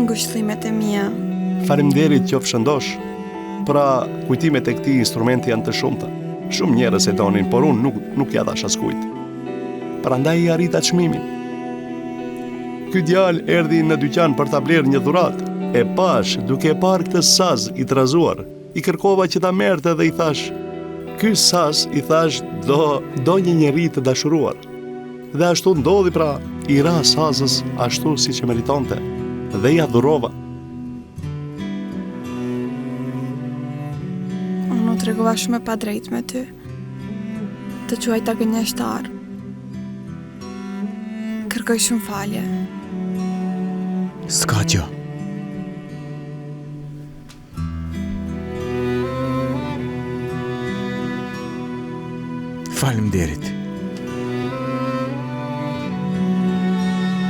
ngushëllimet e mia. Faleminderit qofshin ndosh. Pra, kujtimet e këtij instrumenti janë të shumta. Shumë njerëz e donin, por unë nuk ja dash askujt. Prandaj i arrita çmimin. Ky djalë erdhi në dyqan për ta blerë një dhuratë. E pash, duke e parë këtë saz i trazuar, i kërkova që ta merrte dhe i thash: "Ky saz," i thash, do një njeri të dashuruar." Dhe ashtu ndodhi, pra, i ra sazës ashtu siç e meritonte dhe ja dhurova. Unë u tregova shumë e padrejtë me ty. Të quajta gënjeshtar. Kërkoj shumë falje. S'ka gjë. Faleminderit.